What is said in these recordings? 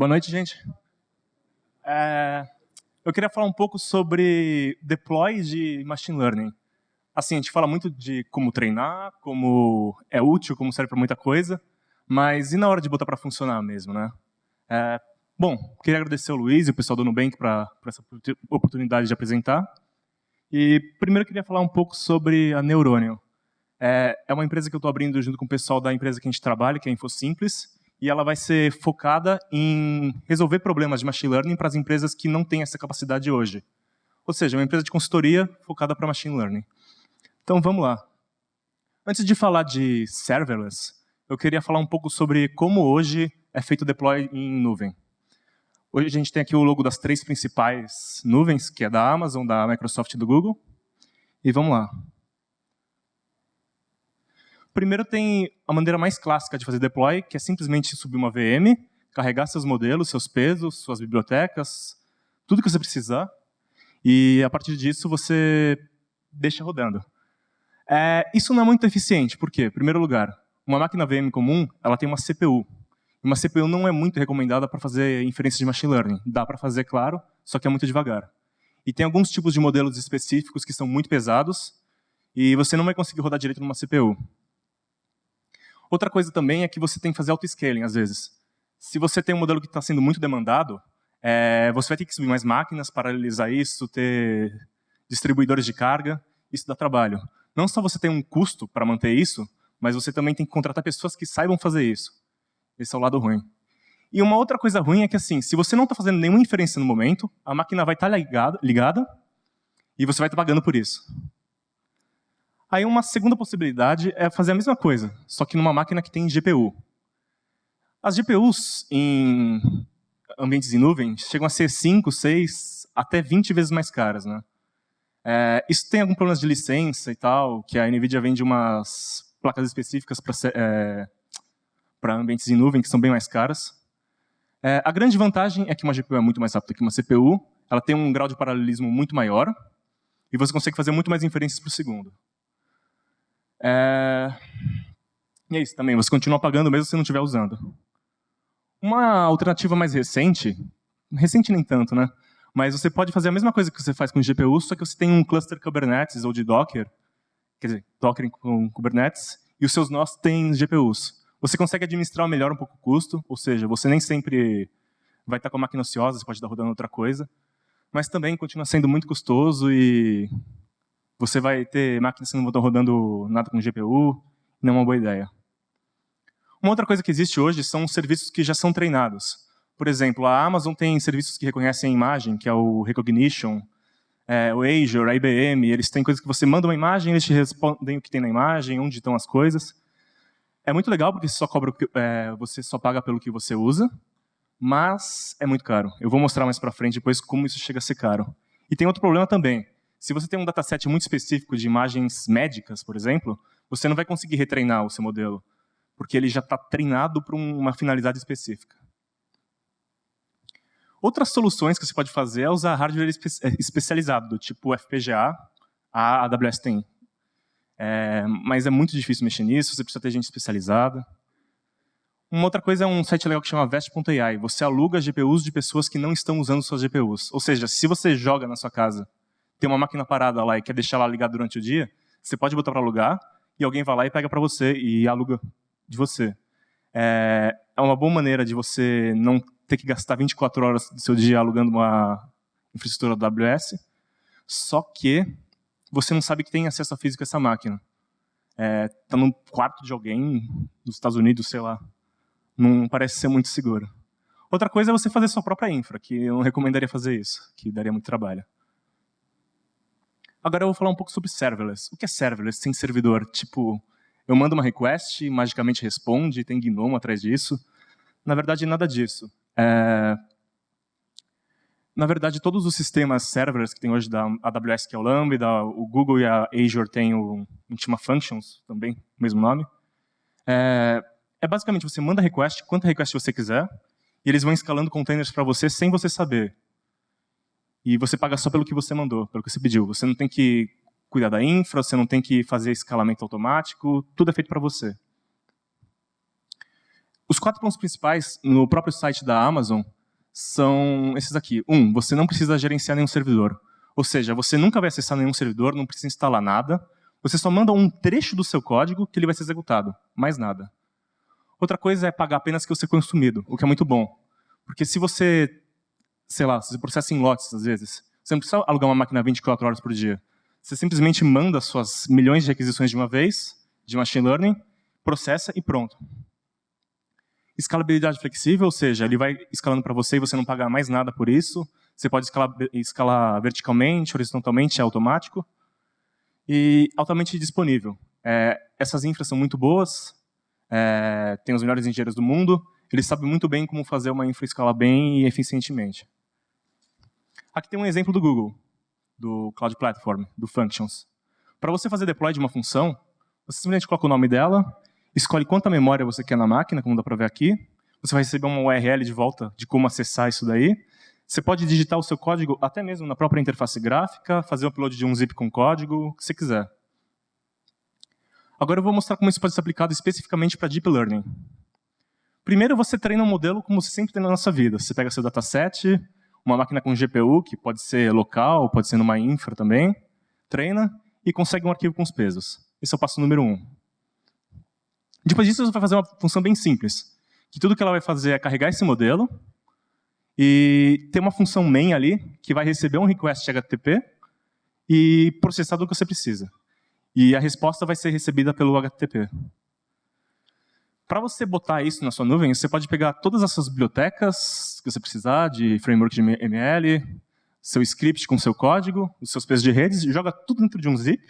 Boa noite, gente. Eu queria falar um pouco sobre deploy de machine learning. Assim, a gente fala muito de como treinar, como é útil, como serve para muita coisa, mas e na hora de botar para funcionar mesmo, né? Bom, queria agradecer ao Luiz e o pessoal do Nubank por essa oportunidade de apresentar. E primeiro eu queria falar um pouco sobre a Neurônio. É uma empresa que eu estou abrindo junto com o pessoal da empresa que a gente trabalha, que é a InfoSimples, e ela vai ser focada em resolver problemas de machine learning para as empresas que não têm essa capacidade hoje. Ou seja, uma empresa de consultoria focada para machine learning. Então, vamos lá. Antes de falar de serverless, eu queria falar um pouco sobre como hoje é feito o deploy em nuvem. Hoje a gente tem aqui o logo das 3 principais nuvens, que é da Amazon, da Microsoft e do Google. E vamos lá. Primeiro tem a maneira mais clássica de fazer deploy, que é simplesmente subir uma VM, carregar seus modelos, seus pesos, suas bibliotecas, tudo que você precisar, e a partir disso você deixa rodando. Isso não é muito eficiente, por quê? Em primeiro lugar, uma máquina VM comum ela tem uma CPU. Uma CPU não é muito recomendada para fazer inferência de machine learning. Dá para fazer, claro, só que é muito devagar. E tem alguns tipos de modelos específicos que são muito pesados, e você não vai conseguir rodar direito numa CPU. Outra coisa também é que você tem que fazer auto-scaling, às vezes. Se você tem um modelo que está sendo muito demandado, você vai ter que subir mais máquinas, paralelizar isso, ter distribuidores de carga, isso dá trabalho. Não só você tem um custo para manter isso, mas você também tem que contratar pessoas que saibam fazer isso. Esse é o lado ruim. E uma outra coisa ruim é que, assim, se você não está fazendo nenhuma inferência no momento, a máquina vai estar ligada e você vai estar pagando por isso. Aí uma segunda possibilidade é fazer a mesma coisa, só que numa máquina que tem GPU. As GPUs em ambientes em nuvem chegam a ser 5, 6, até 20 vezes mais caras, né? Isso tem alguns problemas de licença e tal, que a NVIDIA vende umas placas específicas para ambientes em nuvem, que são bem mais caras. A grande vantagem é que uma GPU é muito mais rápida que uma CPU, ela tem um grau de paralelismo muito maior, e você consegue fazer muito mais inferências por segundo. E é isso também, você continua pagando mesmo se não estiver usando. Uma alternativa mais recente nem tanto, né? Mas você pode fazer a mesma coisa que você faz com GPU, só que você tem um cluster Kubernetes ou de Docker, quer dizer, Docker com Kubernetes, e os seus nós têm GPUs. Você consegue administrar melhor um pouco o custo, ou seja, você nem sempre vai estar com a máquina ociosa, você pode estar rodando outra coisa, mas também continua sendo muito custoso e você vai ter máquinas que não vão estar rodando nada com GPU, não é uma boa ideia. Uma outra coisa que existe hoje são serviços que já são treinados. Por exemplo, a Amazon tem serviços que reconhecem a imagem, que é o Recognition, o Azure, a IBM, eles têm coisas que você manda uma imagem, eles te respondem o que tem na imagem, onde estão as coisas. É muito legal porque você só paga pelo que você usa, mas é muito caro. Eu vou mostrar mais para frente depois como isso chega a ser caro. E tem outro problema também. Se você tem um dataset muito específico de imagens médicas, por exemplo, você não vai conseguir retreinar o seu modelo, porque ele já está treinado para uma finalidade específica. Outras soluções que você pode fazer é usar hardware especializado, do tipo FPGA, a AWS tem. Mas é muito difícil mexer nisso, você precisa ter gente especializada. Uma outra coisa é um site legal que chama Vest.ai. Você aluga GPUs de pessoas que não estão usando suas GPUs. Ou seja, se você joga na sua casa, tem uma máquina parada lá e quer deixar ela ligada durante o dia, você pode botar para alugar e alguém vai lá e pega para você e aluga de você. É uma boa maneira de você não ter que gastar 24 horas do seu dia alugando uma infraestrutura da AWS, só que você não sabe que tem acesso a físico a essa máquina. Está no quarto de alguém nos Estados Unidos, sei lá. Não parece ser muito seguro. Outra coisa é você fazer sua própria infra, que eu não recomendaria fazer isso, que daria muito trabalho. Agora eu vou falar um pouco sobre serverless. O que é serverless sem servidor? Tipo, eu mando uma request, magicamente responde, tem GNOME atrás disso. Na verdade, nada disso. Na verdade, todos os sistemas serverless que tem hoje da AWS, que é o Lambda, o Google e a Azure tem o chama Functions, também, o mesmo nome. Basicamente, você manda request, quanta request você quiser, e eles vão escalando containers para você sem você saber. E você paga só pelo que você mandou, pelo que você pediu. Você não tem que cuidar da infra, você não tem que fazer escalamento automático, tudo é feito para você. Os 4 pontos principais no próprio site da Amazon são esses aqui. Você não precisa gerenciar nenhum servidor. Ou seja, você nunca vai acessar nenhum servidor, não precisa instalar nada. Você só manda um trecho do seu código que ele vai ser executado, mais nada. Outra coisa é pagar apenas o que você consumido, o que é muito bom. Porque se você, sei lá, se você processa em lotes, às vezes, você não precisa alugar uma máquina 24 horas por dia. Você simplesmente manda suas milhões de requisições de uma vez, de machine learning, processa e pronto. Escalabilidade flexível, ou seja, ele vai escalando para você e você não paga mais nada por isso. Você pode escalar verticalmente, horizontalmente, é automático. E altamente disponível. Essas infras são muito boas, tem os melhores engenheiros do mundo, eles sabem muito bem como fazer uma infra escalar bem e eficientemente. Aqui tem um exemplo do Google, do Cloud Platform, do Functions. Para você fazer deploy de uma função, você simplesmente coloca o nome dela, escolhe quanta memória você quer na máquina, como dá para ver aqui, você vai receber uma URL de volta de como acessar isso daí. Você pode digitar o seu código até mesmo na própria interface gráfica, fazer o upload de um zip com código, o que você quiser. Agora eu vou mostrar como isso pode ser aplicado especificamente para Deep Learning. Primeiro, você treina um modelo como você sempre tem na nossa vida. Você pega seu dataset, uma máquina com GPU, que pode ser local, pode ser numa infra também, treina e consegue um arquivo com os pesos. Esse é o passo número 1. Depois disso, você vai fazer uma função bem simples, que tudo que ela vai fazer é carregar esse modelo, e tem uma função main ali, que vai receber um request HTTP e processar tudo que você precisa. E a resposta vai ser recebida pelo HTTP. Para você botar isso na sua nuvem, você pode pegar todas essas bibliotecas que você precisar, de framework de ML, seu script com seu código, os seus pesos de redes, joga tudo dentro de um zip,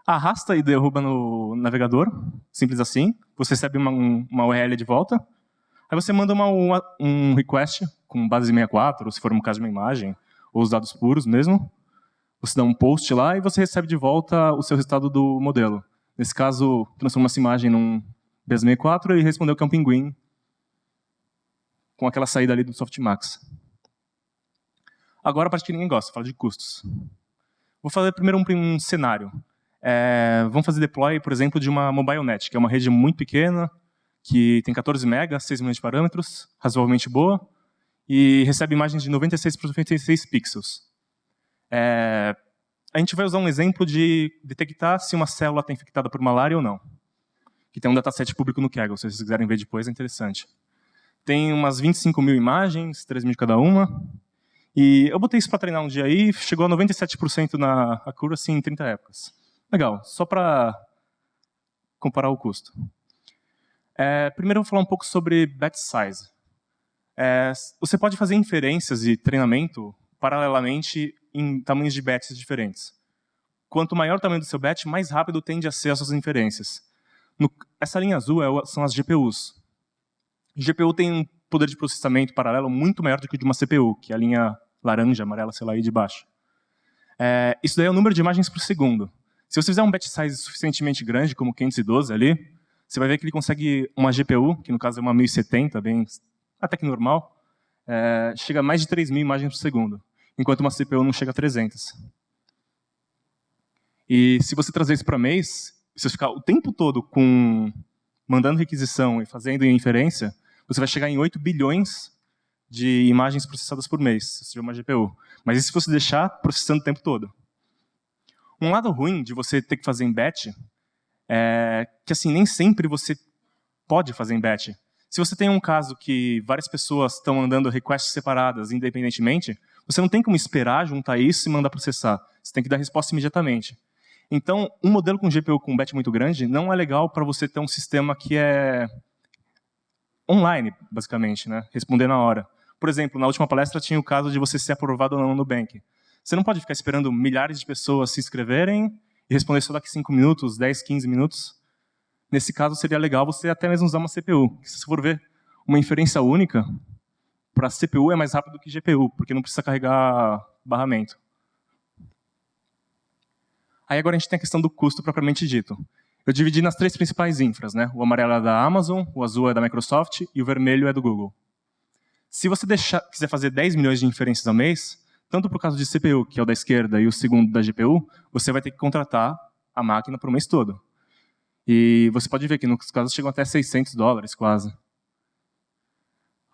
arrasta e derruba no navegador, simples assim, você recebe uma URL de volta, aí você manda um request com base 64, ou se for um caso de uma imagem, ou os dados puros mesmo. Você dá um post lá e você recebe de volta o seu resultado do modelo. Nesse caso, transforma essa imagem num base64 e respondeu que é um pinguim com aquela saída ali do Softmax. Agora, a parte que ninguém gosta, fala de custos. Vou fazer primeiro um cenário. Vamos fazer deploy, por exemplo, de uma MobileNet, que é uma rede muito pequena, que tem 14 megas, 6 milhões de parâmetros, razoavelmente boa, e recebe imagens de 96 por 96 pixels. A gente vai usar um exemplo de detectar se uma célula está infectada por malária ou não, que tem um dataset público no Kaggle, se vocês quiserem ver depois, é interessante. Tem umas 25 mil imagens, 3 mil de cada uma, e eu botei isso para treinar um dia aí, chegou a 97% na accuracy em 30 épocas. Legal, só para comparar o custo. Primeiro eu vou falar um pouco sobre batch size. Você pode fazer inferências e treinamento paralelamente em tamanhos de batches diferentes. Quanto maior o tamanho do seu batch, mais rápido tende a ser as suas inferências. Essa linha azul são as GPUs. A GPU tem um poder de processamento paralelo muito maior do que o de uma CPU, que é a linha laranja, amarela, sei lá, aí de baixo. Isso daí é o número de imagens por segundo. Se você fizer um batch size suficientemente grande, como 512 ali, você vai ver que ele consegue uma GPU, que no caso é uma 1070, bem até que normal, chega a mais de 3.000 imagens por segundo, enquanto uma CPU não chega a 300. E se você trazer isso para mês, se você ficar o tempo todo mandando requisição e fazendo inferência, você vai chegar em 8 bilhões de imagens processadas por mês, se você tiver uma GPU. Mas e se você deixar processando o tempo todo? Um lado ruim de você ter que fazer em batch é que assim, nem sempre você pode fazer em batch. Se você tem um caso que várias pessoas estão mandando requests separadas independentemente, você não tem como esperar, juntar isso e mandar processar. Você tem que dar resposta imediatamente. Então, um modelo com GPU com batch muito grande não é legal para você ter um sistema que é online, basicamente, né? Responder na hora. Por exemplo, na última palestra tinha o caso de você ser aprovado ou não no Nubank. Você não pode ficar esperando milhares de pessoas se inscreverem e responder só daqui 5 minutos, 10, 15 minutos. Nesse caso, seria legal você até mesmo usar uma CPU. Se você for ver uma inferência única, para CPU é mais rápido que GPU, porque não precisa carregar barramento. Aí agora a gente tem a questão do custo propriamente dito. Eu dividi nas 3 principais infras, né? O amarelo é da Amazon, o azul é da Microsoft e o vermelho é do Google. Se você quiser fazer 10 milhões de inferências ao mês, tanto por causa de CPU, que é o da esquerda, e o segundo da GPU, você vai ter que contratar a máquina para o mês todo. E você pode ver que, nos casos, chegam até $600 quase.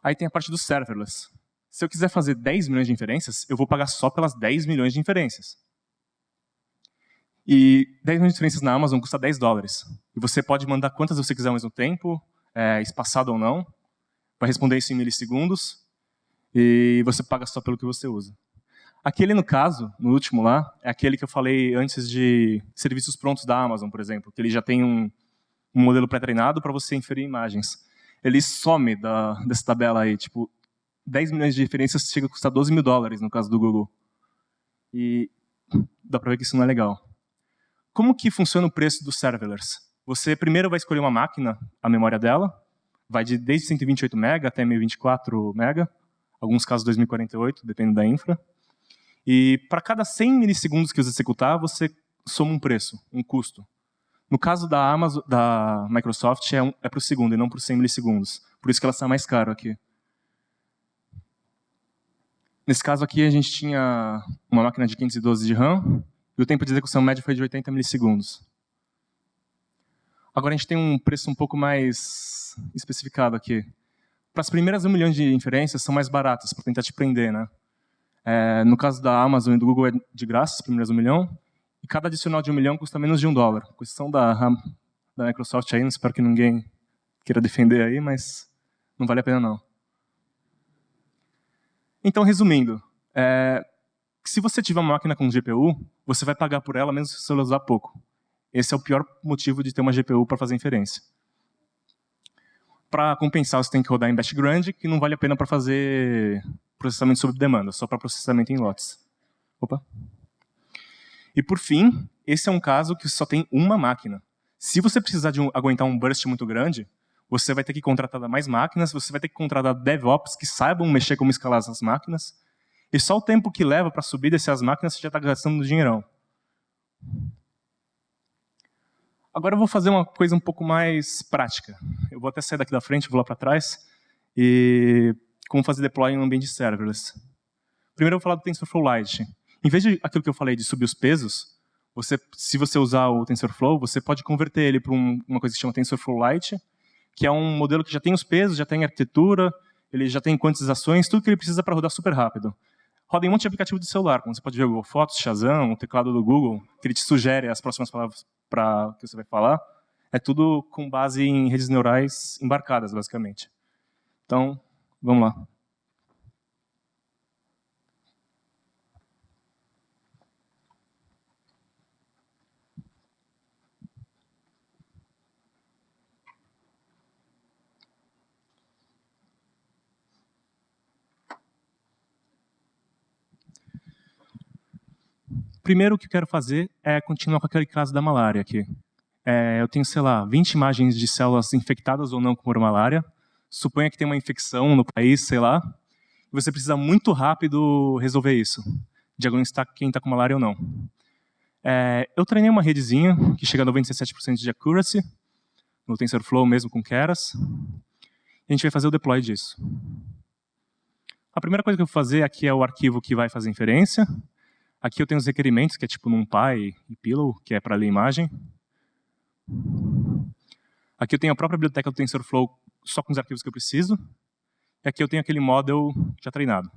Aí tem a parte do serverless. Se eu quiser fazer 10 milhões de inferências, eu vou pagar só pelas 10 milhões de inferências. E 10 milhões de inferências na Amazon custa $10. E você pode mandar quantas você quiser ao mesmo tempo, espaçado ou não. Vai responder isso em milissegundos. E você paga só pelo que você usa. Aquele, no caso, no último lá, é aquele que eu falei antes de serviços prontos da Amazon, por exemplo, que ele já tem um modelo pré-treinado para você inferir imagens. Ele some dessa tabela aí, tipo, 10 milhões de inferências chega a custar $12 mil no caso do Google. E dá para ver que isso não é legal. Como que funciona o preço do serverless? Você primeiro vai escolher uma máquina, a memória dela, vai desde 128 MB até 1024 MB, alguns casos 2048, depende da infra. E para cada 100 milissegundos que você executar, você soma um preço, um custo. No caso da Amazon, da Microsoft, é para o segundo e não para os 100 milissegundos. Por isso que ela está mais caro aqui. Nesse caso aqui, a gente tinha uma máquina de 512 de RAM e o tempo de execução médio foi de 80 milissegundos. Agora a gente tem um preço um pouco mais especificado aqui. Para as primeiras 1 milhão de inferências, são mais baratas, para tentar te prender, né? No caso da Amazon e do Google é de graça, as primeiras 1 milhão, e cada adicional de 1 milhão custa menos de $1. A questão da Microsoft aí, não espero que ninguém queira defender aí, mas não vale a pena não. Então, resumindo, se você tiver uma máquina com GPU, você vai pagar por ela mesmo se você usar pouco. Esse é o pior motivo de ter uma GPU para fazer inferência. Para compensar, você tem que rodar em batch grande, que não vale a pena para fazer processamento sob demanda, só para processamento em lotes. Opa. E por fim, esse é um caso que só tem uma máquina. Se você precisar aguentar um burst muito grande, você vai ter que contratar mais máquinas, você vai ter que contratar DevOps que saibam mexer como escalar essas máquinas, e só o tempo que leva para subir dessas máquinas você já está gastando dinheirão. Agora eu vou fazer uma coisa um pouco mais prática. Eu vou até sair daqui da frente, vou lá para trás, e como fazer deploy em um ambiente serverless. Primeiro eu vou falar do TensorFlow Lite. Em vez de aquilo que eu falei de subir os pesos, se você usar o TensorFlow, você pode converter ele para uma coisa que se chama TensorFlow Lite, que é um modelo que já tem os pesos, já tem arquitetura, ele já tem quantizações, tudo que ele precisa para rodar super rápido. Roda em um monte de aplicativo de celular, como você pode ver o Google Fotos, Shazam, o teclado do Google, que ele te sugere as próximas palavras que você vai falar. É tudo com base em redes neurais embarcadas, basicamente. Então, vamos lá. Primeiro, o que eu quero fazer é continuar com aquele caso da malária aqui. Eu tenho, sei lá, 20 imagens de células infectadas ou não por malária. Suponha que tem uma infecção no país, sei lá. E você precisa muito rápido resolver isso. Diagnosticar quem está com malária ou não. Eu treinei uma redezinha que chega a 97% de accuracy, no TensorFlow mesmo com Keras. E a gente vai fazer o deploy disso. A primeira coisa que eu vou fazer aqui é o arquivo que vai fazer inferência. Aqui eu tenho os requerimentos, que é tipo NumPy e Pillow, que é para ler imagem. Aqui eu tenho a própria biblioteca do TensorFlow só com os arquivos que eu preciso. E aqui eu tenho aquele model já treinado.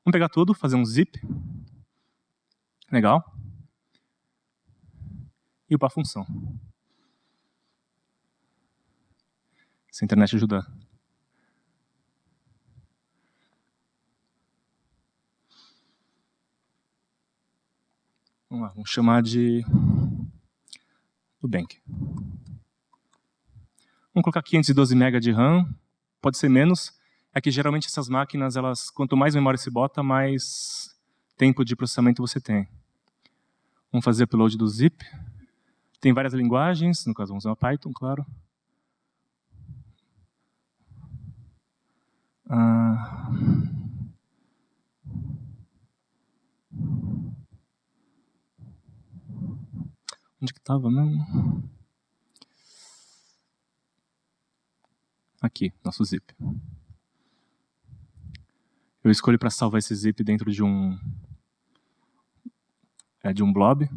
Vamos pegar tudo, fazer um zip. Legal. E upar a função. Se a internet ajudar. Vamos lá, vamos chamar de Nubank. Vamos colocar 512 MB de RAM, pode ser menos. É que geralmente essas máquinas, quanto mais memória se bota, mais tempo de processamento você tem. Vamos fazer o upload do zip. Tem várias linguagens, no caso vamos usar Python, claro. Onde que estava mesmo? Aqui, nosso zip. Eu escolho para salvar esse zip dentro de um blob.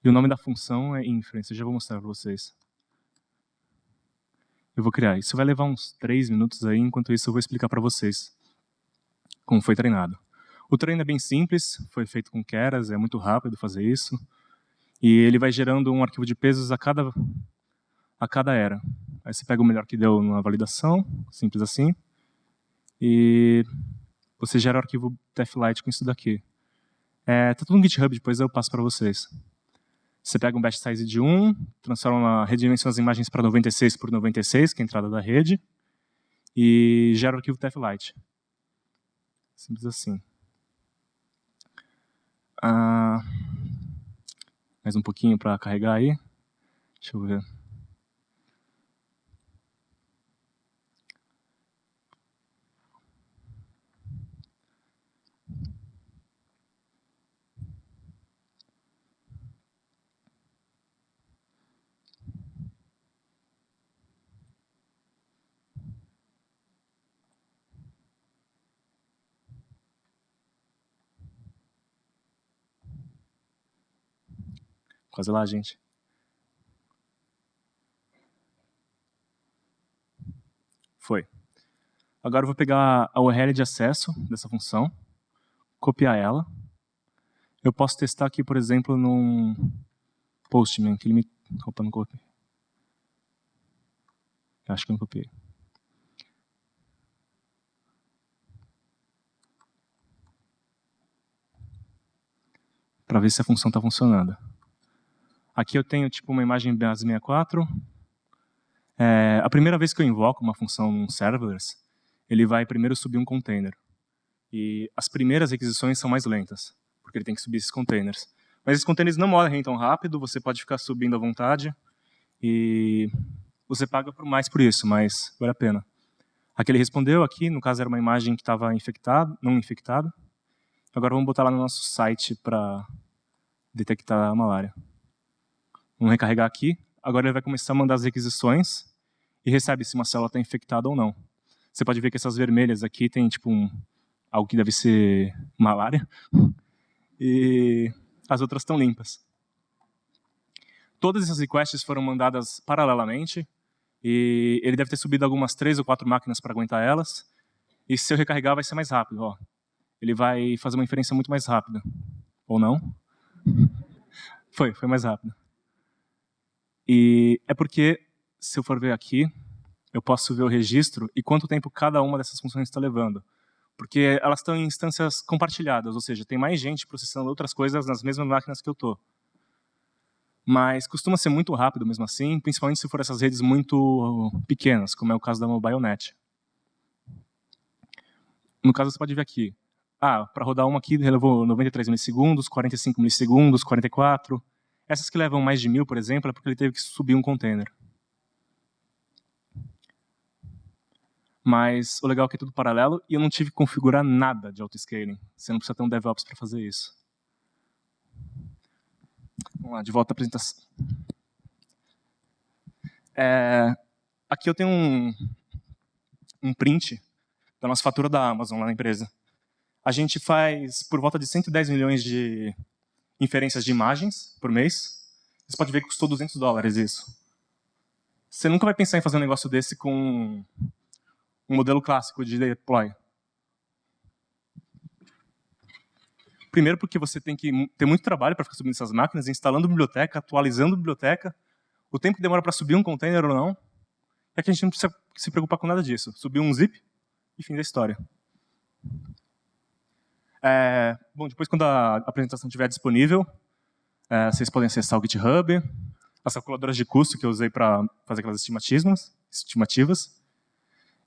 E o nome da função é inference. Eu já vou mostrar para vocês. eu vou criar. Isso vai levar uns 3 minutos aí, enquanto isso eu vou explicar para vocês como foi treinado. O treino é bem simples, foi feito com Keras, é muito rápido fazer isso. E ele vai gerando um arquivo de pesos a cada era. Aí você pega o melhor que deu na validação, simples assim, e você gera o arquivo TF-Lite com isso daqui. Tá tudo no GitHub, depois eu passo para vocês. Você pega um batch size de 1, transforma, redimensiona as imagens para 96 por 96, que é a entrada da rede, e gera o arquivo TF-Lite. Simples assim. Mais um pouquinho para carregar aí. Deixa eu ver. Quase lá, gente. Foi. Agora eu vou pegar a URL de acesso dessa função, copiar ela. Eu posso testar aqui, por exemplo, num Postman, que ele me... Opa, não copiei. Acho que eu não copiei. Para ver se a função está funcionando. Aqui eu tenho tipo uma imagem base64. A primeira vez que eu invoco uma função num serverless, ele vai primeiro subir um container. E as primeiras requisições são mais lentas, porque ele tem que subir esses containers. Mas esses containers não morrem tão rápido, você pode ficar subindo à vontade, e você paga mais por isso, mas vale a pena. Aqui ele respondeu, aqui no caso era uma imagem que estava não infectada. Agora vamos botar lá no nosso site para detectar a malária. Vamos recarregar aqui. Agora ele vai começar a mandar as requisições e recebe se uma célula está infectada ou não. Você pode ver que essas vermelhas aqui tem tipo algo que deve ser malária e as outras estão limpas. Todas essas requests foram mandadas paralelamente e ele deve ter subido algumas 3 ou 4 máquinas para aguentar elas. E se eu recarregar vai ser mais rápido. Ó. Ele vai fazer uma inferência muito mais rápida. Ou não? Foi mais rápido. E é porque, se eu for ver aqui, eu posso ver o registro e quanto tempo cada uma dessas funções está levando. Porque elas estão em instâncias compartilhadas, ou seja, tem mais gente processando outras coisas nas mesmas máquinas que eu estou. Mas costuma ser muito rápido mesmo assim, principalmente se for essas redes muito pequenas, como é o caso da MobileNet. No caso, você pode ver aqui. Para rodar uma aqui, levou 93 milissegundos, 45 milissegundos, 44. Essas que levam mais de 1000, por exemplo, é porque ele teve que subir um container. Mas o legal é que é tudo paralelo e eu não tive que configurar nada de autoscaling. Você não precisa ter um DevOps para fazer isso. Vamos lá, de volta à apresentação. Aqui eu tenho um print da nossa fatura da Amazon lá na empresa. A gente faz por volta de 110 milhões de inferências de imagens por mês. Você pode ver que custou $200 isso. Você nunca vai pensar em fazer um negócio desse com um modelo clássico de deploy. Primeiro porque você tem que ter muito trabalho para ficar subindo essas máquinas, instalando biblioteca, atualizando biblioteca, o tempo que demora para subir um container ou não. É que a gente não precisa se preocupar com nada disso. Subir um zip e fim da história. Bom, depois quando a apresentação estiver disponível, vocês podem acessar o GitHub, as calculadoras de custo que eu usei para fazer aquelas estimativas.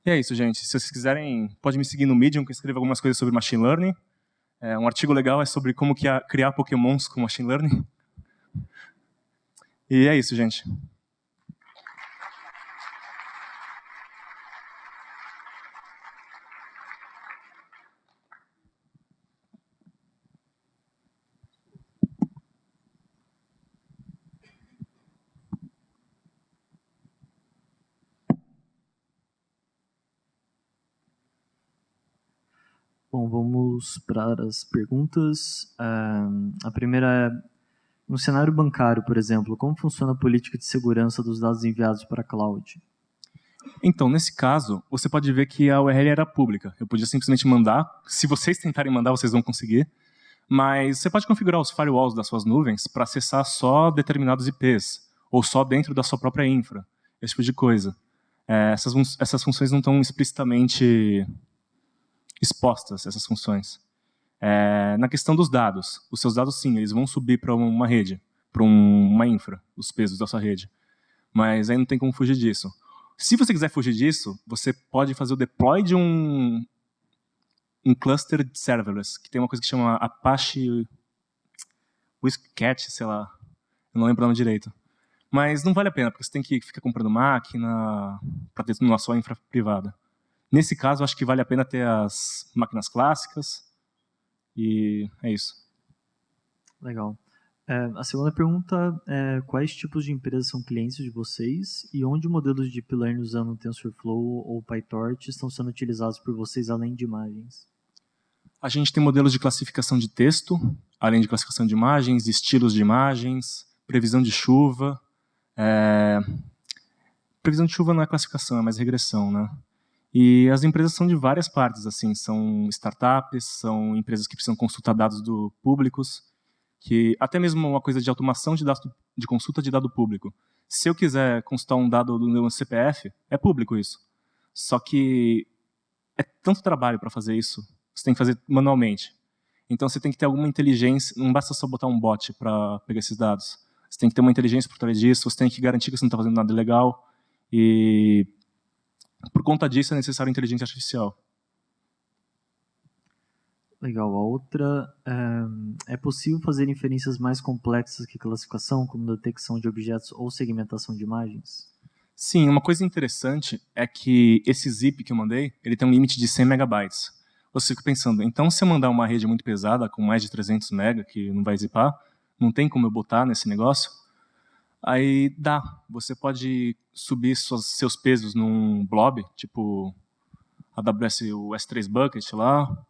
E é isso, gente. Se vocês quiserem, pode me seguir no Medium, que eu escrevo algumas coisas sobre Machine Learning. Um artigo legal é sobre como criar Pokémons com Machine Learning. E é isso, gente. Bom, vamos para as perguntas. A primeira é, no cenário bancário, por exemplo, como funciona a política de segurança dos dados enviados para a cloud? Então, nesse caso, você pode ver que a URL era pública. Eu podia simplesmente mandar. Se vocês tentarem mandar, vocês vão conseguir. Mas você pode configurar os firewalls das suas nuvens para acessar só determinados IPs, ou só dentro da sua própria infra, esse tipo de coisa. Essas funções não estão explicitamente expostas, essas funções. Na questão dos dados, os seus dados, sim, eles vão subir para uma rede, para uma infra, os pesos da sua rede. Mas aí não tem como fugir disso. Se você quiser fugir disso, você pode fazer o deploy de um cluster de serverless, que tem uma coisa que chama Apache Whiskcat, sei lá, eu não lembro o nome direito. Mas não vale a pena, porque você tem que ficar comprando máquina para ter na sua infra privada. Nesse caso, acho que vale a pena ter as máquinas clássicas, e é isso. Legal. A segunda pergunta é quais tipos de empresas são clientes de vocês e onde modelos de Deep Learning usando TensorFlow ou PyTorch estão sendo utilizados por vocês além de imagens? A gente tem modelos de classificação de texto, além de classificação de imagens, estilos de imagens, previsão de chuva. Previsão de chuva não é classificação, é mais regressão, né? E as empresas são de várias partes, assim, são startups, são empresas que precisam consultar dados públicos, que até mesmo uma coisa de automação de consulta de dado público. Se eu quiser consultar um dado do meu CPF, é público isso. Só que é tanto trabalho para fazer isso, você tem que fazer manualmente. Então você tem que ter alguma inteligência, não basta só botar um bot para pegar esses dados. Você tem que ter uma inteligência por trás disso, você tem que garantir que você não está fazendo nada ilegal, e por conta disso é necessário inteligência artificial. Legal. A outra é possível fazer inferências mais complexas que classificação, como detecção de objetos ou segmentação de imagens? Sim, uma coisa interessante é que esse zip que eu mandei, ele tem um limite de 100 megabytes. Você fica pensando, então se eu mandar uma rede muito pesada, com mais de 300 mega, que não vai zipar, não tem como eu botar nesse negócio? Aí dá, você pode subir seus pesos num blob, tipo a AWS, o S3 Bucket lá,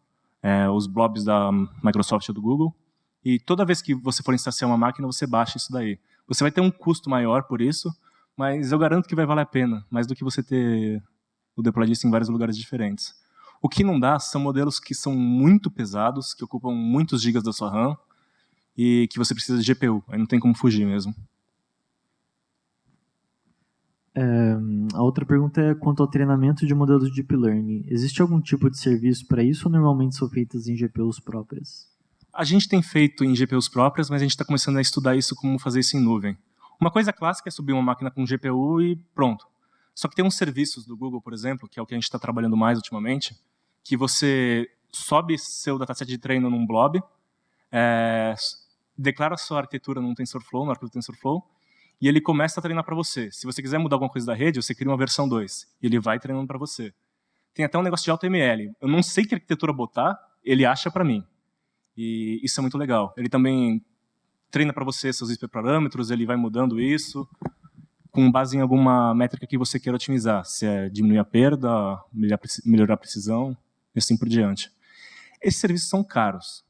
os blobs da Microsoft ou do Google, e toda vez que você for instanciar uma máquina, você baixa isso daí. Você vai ter um custo maior por isso, mas eu garanto que vai valer a pena, mais do que você ter o deploy disso em vários lugares diferentes. O que não dá são modelos que são muito pesados, que ocupam muitos gigas da sua RAM, e que você precisa de GPU, aí não tem como fugir mesmo. A outra pergunta é quanto ao treinamento de modelos de Deep Learning. Existe algum tipo de serviço para isso ou normalmente são feitas em GPUs próprias? A gente tem feito em GPUs próprias, mas a gente está começando a estudar isso, como fazer isso em nuvem. Uma coisa clássica é subir uma máquina com GPU e pronto. Só que tem uns serviços do Google, por exemplo, que é o que a gente está trabalhando mais ultimamente, que você sobe seu dataset de treino num blob, declara sua arquitetura num TensorFlow, no arquivo TensorFlow, e ele começa a treinar para você. Se você quiser mudar alguma coisa da rede, você cria uma versão 2, e ele vai treinando para você. Tem até um negócio de AutoML. Eu não sei que arquitetura botar, ele acha para mim. E isso é muito legal. Ele também treina para você seus hiperparâmetros, ele vai mudando isso com base em alguma métrica que você queira otimizar. Se é diminuir a perda, melhorar a precisão, e assim por diante. Esses serviços são caros,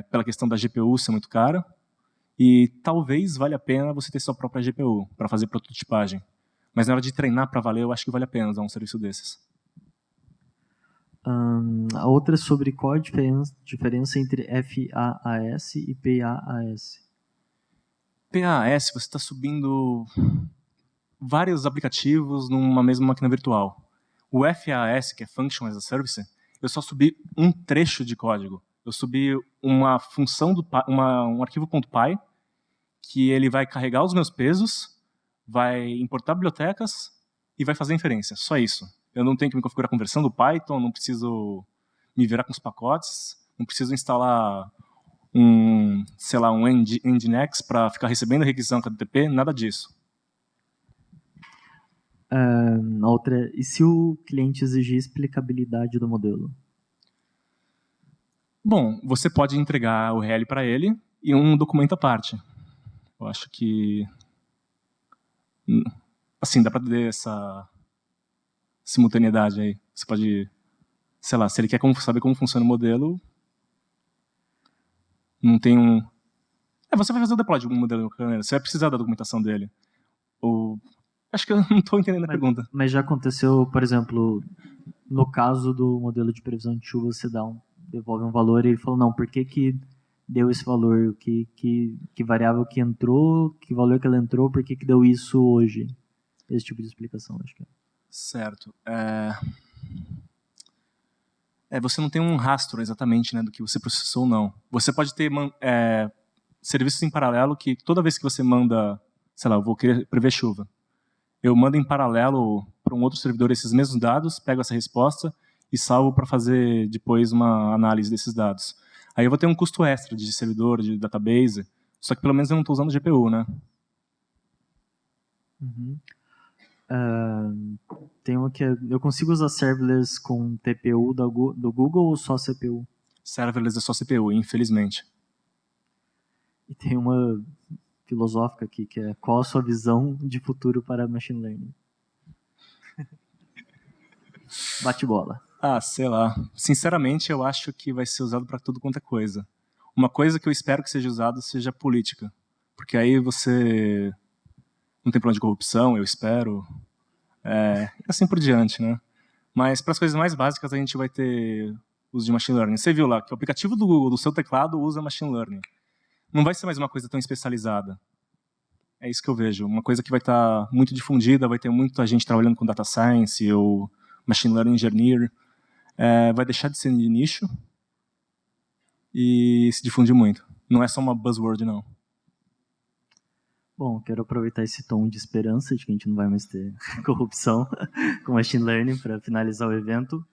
pela questão da GPU ser muito cara, e talvez valha a pena você ter sua própria GPU para fazer prototipagem. Mas na hora de treinar para valer, eu acho que vale a pena usar um serviço desses. A outra é sobre qual a diferença entre FAAS e PAAS. PAS, você está subindo vários aplicativos numa mesma máquina virtual. O FAS, que é Function as a Service, eu só subi um trecho de código. Eu subi uma função, um arquivo .py, que ele vai carregar os meus pesos, vai importar bibliotecas e vai fazer inferência. Só isso. Eu não tenho que me configurar a conversão do Python, não preciso me virar com os pacotes, não preciso instalar um Nginx para ficar recebendo a requisição com a HTTP, nada disso. A outra é, e se o cliente exigir explicabilidade do modelo? Bom, você pode entregar o RL para ele e um documento à parte. Eu acho que assim, dá para ter essa simultaneidade aí. Você pode, sei lá, se ele quer saber como funciona o modelo, não tem um... você vai fazer o deploy de algum modelo, você vai precisar da documentação dele. Acho que eu não estou entendendo a pergunta. Mas já aconteceu, por exemplo, no caso do modelo de previsão de chuva, você devolve um valor e ele falou, não, por que deu esse valor? Que variável que entrou, que valor que ela entrou, por que deu isso hoje? Esse tipo de explicação, acho que é. Certo. Você não tem um rastro exatamente, né, do que você processou ou não. Você pode ter serviços em paralelo que toda vez que você manda, sei lá, eu vou querer prever chuva, eu mando em paralelo para um outro servidor esses mesmos dados, pego essa resposta e salvo para fazer depois uma análise desses dados. Aí eu vou ter um custo extra de servidor, de database, só que pelo menos eu não estou usando GPU, né? Uhum. Tem uma que eu consigo usar serverless com TPU do Google ou só CPU? Serverless é só CPU, infelizmente. E tem uma filosófica aqui, que é qual a sua visão de futuro para machine learning? Bate bola. Sei lá. Sinceramente, eu acho que vai ser usado para tudo quanto é coisa. Uma coisa que eu espero que seja usado seja política. Porque aí você não tem problema de corrupção, eu espero. Assim por diante, né? Mas para as coisas mais básicas a gente vai ter uso de machine learning. Você viu lá que o aplicativo do Google, do seu teclado, usa machine learning. Não vai ser mais uma coisa tão especializada. É isso que eu vejo. Uma coisa que vai estar muito difundida, vai ter muita gente trabalhando com data science ou machine learning engineer. Vai deixar de ser de nicho e se difundir muito. Não é só uma buzzword, não. Bom, quero aproveitar esse tom de esperança de que a gente não vai mais ter corrupção com machine learning para finalizar o evento.